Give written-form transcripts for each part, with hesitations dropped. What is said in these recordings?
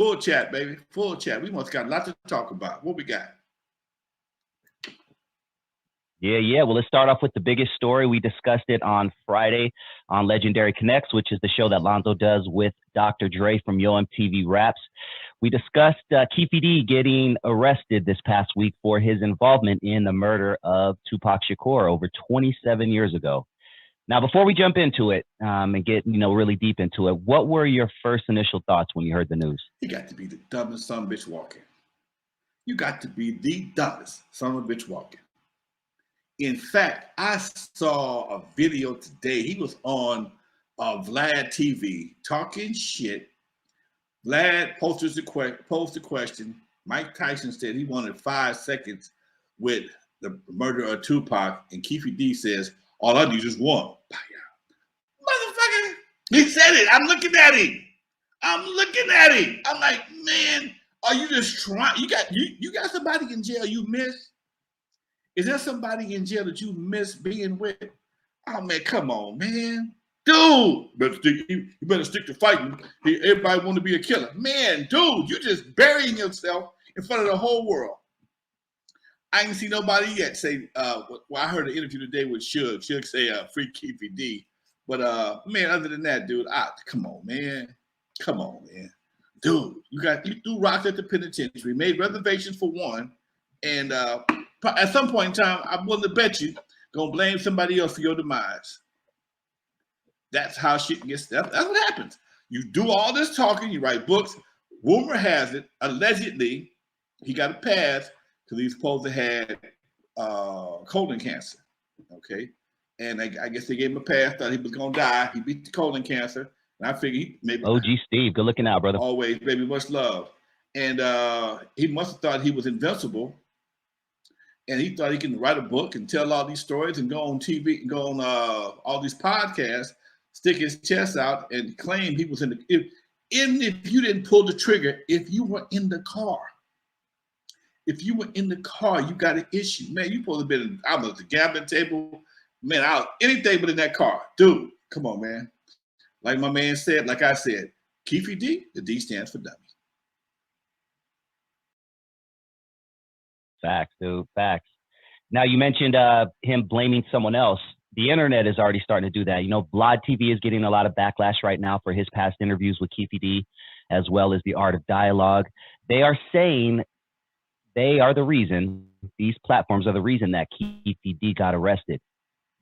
Full chat, baby. Full chat. We must got a lot to talk about. What we got? Yeah. Well, let's start off with the biggest story. We discussed it on Friday on Legendary Connects, which is the show that Lonzo does with Dr. Dre from Yo MTV Raps. We discussed Keefe D getting arrested this past week for his involvement in the murder of Tupac Shakur over 27 years ago. Now, before we jump into it and get really deep into it, what were your first initial thoughts when you heard the news? You got to be the dumbest son of a bitch walking. You got to be the dumbest son of a bitch walking. In fact, I saw a video today. He was on Vlad TV talking shit. Vlad posed the question. Mike Tyson said he wanted 5 seconds with the murder of Tupac, and Keefe D says, all I need is one. Motherfucker, he said it. I'm looking at him. I'm like, man, are you just trying? You got somebody in jail you miss? Is there somebody in jail that you miss being with? Oh man, come on, man. Dude, you better stick to fighting. Everybody want to be a killer. Man, dude, you just burying yourself in front of the whole world. I ain't seen nobody yet say, well, I heard an interview today with Suge. Suge say, free Keefe D. But man, other than that, dude, come on, man. Dude, you threw rocks at the penitentiary, made reservations for one, and at some point in time, I'm willing to bet you gonna blame somebody else for your demise. That's how shit gets. That's what happens. You do all this talking, you write books. Rumor has it, allegedly, he got a pass because he's supposed to have colon cancer. Okay, and I guess they gave him a pass. Thought he was gonna die. He beat the colon cancer, and I figured maybe. OG Steve, good looking out, brother. Always, baby, much love. And he must have thought he was invincible. And he thought he can write a book and tell all these stories and go on TV and go on all these podcasts, stick his chest out and claim he was in the. If you didn't pull the trigger, if you were in the car, you got an issue. Man, you supposed to be out at the gambling table. Man, out anything but in that car. Dude, come on, man. Like my man said, like I said, Keefe D, the D stands for dummy. Facts, dude. Facts. Now, you mentioned him blaming someone else. The internet is already starting to do that. Vlad TV is getting a lot of backlash right now for his past interviews with Keefe D, as well as the Art of Dialogue. They are saying they are the reason, these platforms are the reason that Keefe D got arrested.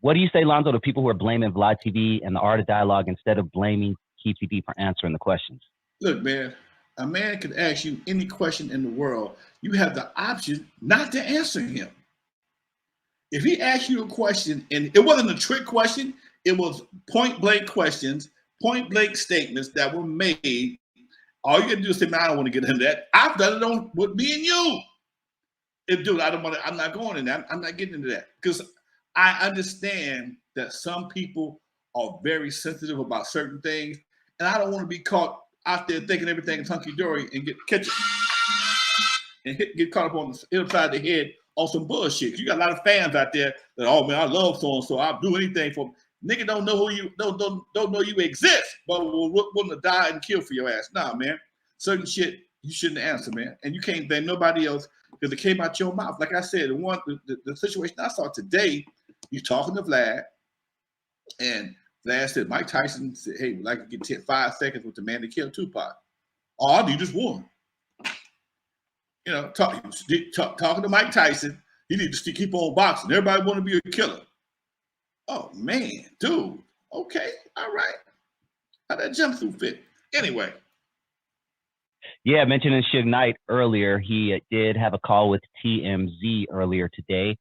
What do you say, Lonzo, to people who are blaming Vlad TV and the Art of Dialogue instead of blaming Keefe D for answering the questions? Look, man, a man can ask you any question in the world. You have the option not to answer him. If he asks you a question, and it wasn't a trick question, it was point blank questions, point blank statements that were made. All you gotta do is say, man, I don't want to get into that. I've done it with me and you. Dude, I'm not going in that. I'm not getting into that. Because I understand that some people are very sensitive about certain things, and I don't want to be caught out there thinking everything is hunky-dory and get caught up on the inside the head on some bullshit. You got a lot of fans out there that, oh man, I love so I'll do anything for them. Nigga don't know who you don't know you exist, but willing to die and kill for your ass. Nah, man. Certain shit you shouldn't answer, man. And you can't blame nobody else because it came out your mouth. Like I said, the situation I saw today, you talking to Vlad, and Vlad said, Mike Tyson said, hey, we'd like to get 5 seconds with the man that killed Tupac. All I need is one. Talking to Mike Tyson, he needs to keep on boxing. Everybody want to be a killer. Oh, man, dude. Okay, all right. How'd that jumpsuit fit? Anyway. Yeah, mentioning Suge Knight earlier, he did have a call with TMZ earlier today.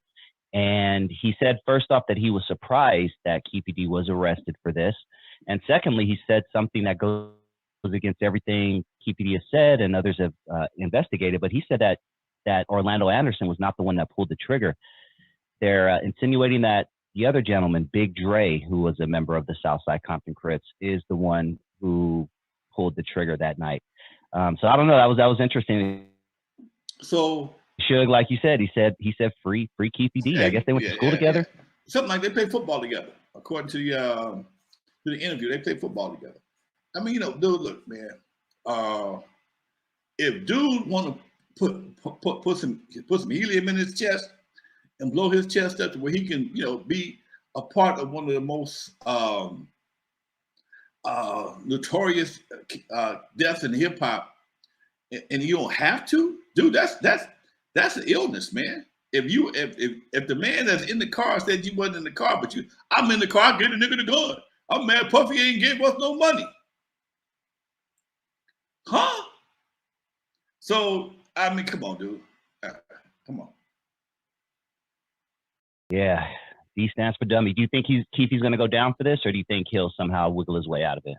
And he said, first off, that he was surprised that Keefe D was arrested for this. And secondly, he said something that goes against everything Keefe D has said and others have investigated. But he said that Orlando Anderson was not the one that pulled the trigger. They're insinuating that the other gentleman, Big Dre, who was a member of the Southside Compton Crips, is the one who pulled the trigger that night. So I don't know. That was interesting. So Suge, like you said, he said free Keefe D. Hey, I guess they went to school together. Yeah. Something like they play football together. According to the interview, they play football together. I mean, dude, look, man. if dude want to put some helium in his chest and blow his chest up to where he can, be a part of one of the most notorious deaths in hip hop, and you don't have to, dude. That's an illness, man. If the man that's in the car said you wasn't in the car, but I'm in the car, I get a nigga the gun. I'm mad Puffy ain't give us no money. Huh? So, I mean, come on, dude. Come on. Yeah. D stands for dummy. Do you think Keefe's going to go down for this, or do you think he'll somehow wiggle his way out of it?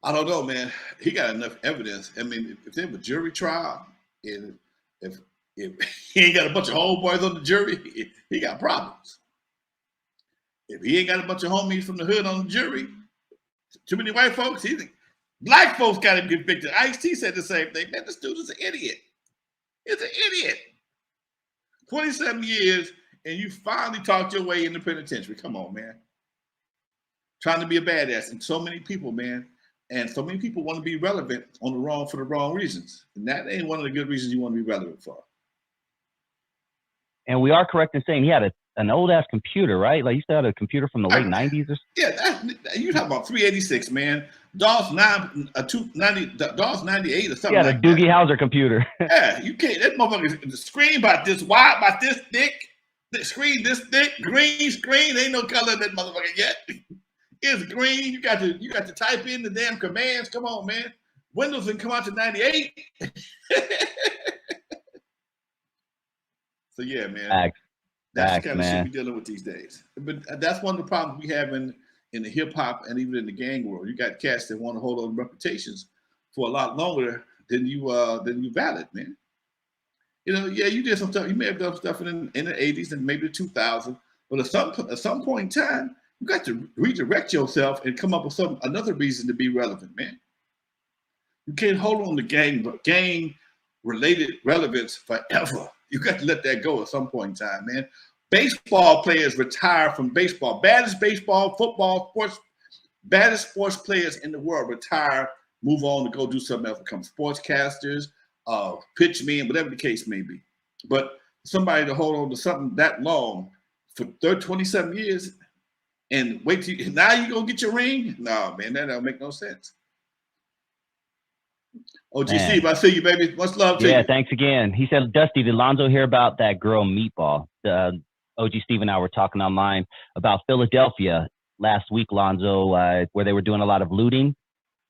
I don't know, man. He got enough evidence. I mean, if they have a jury trial, and if he ain't got a bunch of homeboys on the jury, he got problems. If he ain't got a bunch of homies from the hood on the jury, too many white folks, black folks got him convicted. Ice-T said the same thing. Man, this dude is an idiot. He's an idiot. 27 years, and you finally talked your way in the penitentiary. Come on, man. Trying to be a badass. And so many people, man. And so many people want to be relevant for the wrong reasons. And that ain't one of the good reasons you want to be relevant for. And we are correct in saying he had an old ass computer, right? Like, you still had a computer from the late 90s or something? Yeah, you talking about 386, man. DOS 98 or something. Yeah, the Doogie Howser computer. Yeah, you can't. That motherfucker, the screen about this wide, about this thick, the screen this thick, green screen. Ain't no color in that motherfucker yet. It's green. You got to type in the damn commands. Come on, man. Windows didn't come out to 98. So yeah, man. That's the kind of shit we're dealing with these days. But that's one of the problems we have in the hip hop and even in the gang world. You got cats that want to hold on to reputations for a lot longer than you valid, man. Yeah, you did some stuff. You may have done stuff in the 80s and maybe the 2000s, but at some point in time, you got to redirect yourself and come up with another reason to be relevant, man. You can't hold on to gang related relevance forever. You got to let that go at some point in time, man. Baseball players retire from baseball. Baddest baseball, football, baddest sports players in the world retire, move on to go do something else, become sportscasters, pitchmen, whatever the case may be. But somebody to hold on to something that long for 27 years and wait till now you gonna get your ring? No, man, that don't make no sense. OG Steve, I see you, baby. Much love to you. Yeah, thanks again. He said, Dusty, did Lonzo hear about that girl Meatball? OG Steve and I were talking online about Philadelphia last week, Lonzo, where they were doing a lot of looting.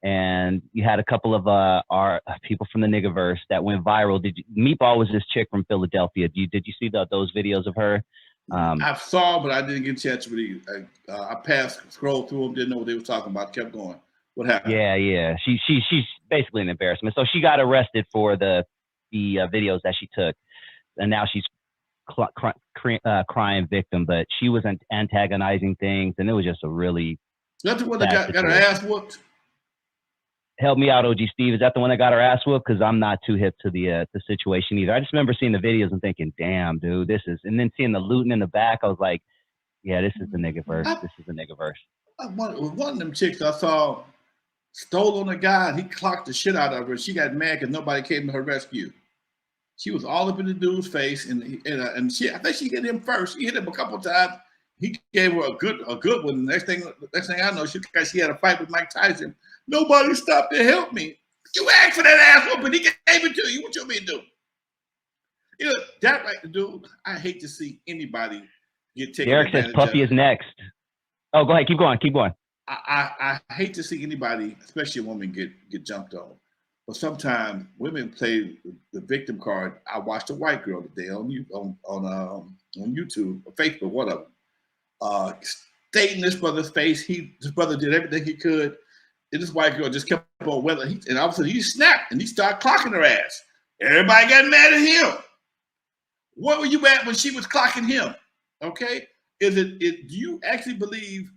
And you had a couple of our people from the niggaverse that went viral. Meatball was this chick from Philadelphia. Did you see those videos of her? I saw, but I didn't get a chance to read. I scrolled through them, didn't know what they were talking about, kept going. What happened? Yeah. She's basically an embarrassment. So she got arrested for the videos that she took, and now she's crying victim. But she was antagonizing things, and it was just a really. That's the one that got her ass whooped. Help me out, OG Steve. Is that the one that got her ass whooped? Because I'm not too hip to the situation either. I just remember seeing the videos and thinking, "Damn, dude, this is." And then seeing the looting in the back, I was like, "Yeah, this is the niggaverse. This is the niggaverse." One of them chicks I saw stole on a guy, and he clocked the shit out of her. She got mad because nobody came to her rescue. She was all up in the dude's face, and I think she hit him first. She hit him a couple times. He gave her a good one. Next thing I know, she had a fight with Mike Tyson. Nobody stopped to help me. You asked for that ass whooping, he gave it to you. What you want me to do? That right, dude. I hate to see anybody get taken. Derek says Puffy is next. Oh, go ahead. Keep going. I hate to see anybody, especially a woman, get jumped on. But sometimes women play the victim card. I watched a white girl today on YouTube or Facebook, one of them, stating this brother's face. This brother did everything he could, and this white girl just kept on weathering. And all of a sudden he snapped and he started clocking her ass. Everybody got mad at him. What were you at when she was clocking him? Okay, do you actually believe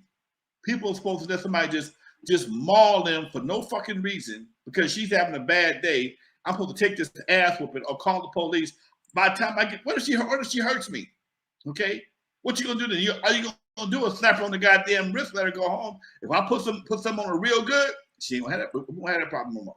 people are supposed to let somebody just maul them for no fucking reason because she's having a bad day? I'm supposed to take this ass whooping or call the police. By the time what if she hurts me? Okay, what you gonna do then? Are you gonna do a slap her on the goddamn wrist, let her go home? If I put some on her real good, she ain't gonna have that. We won't have that problem no more.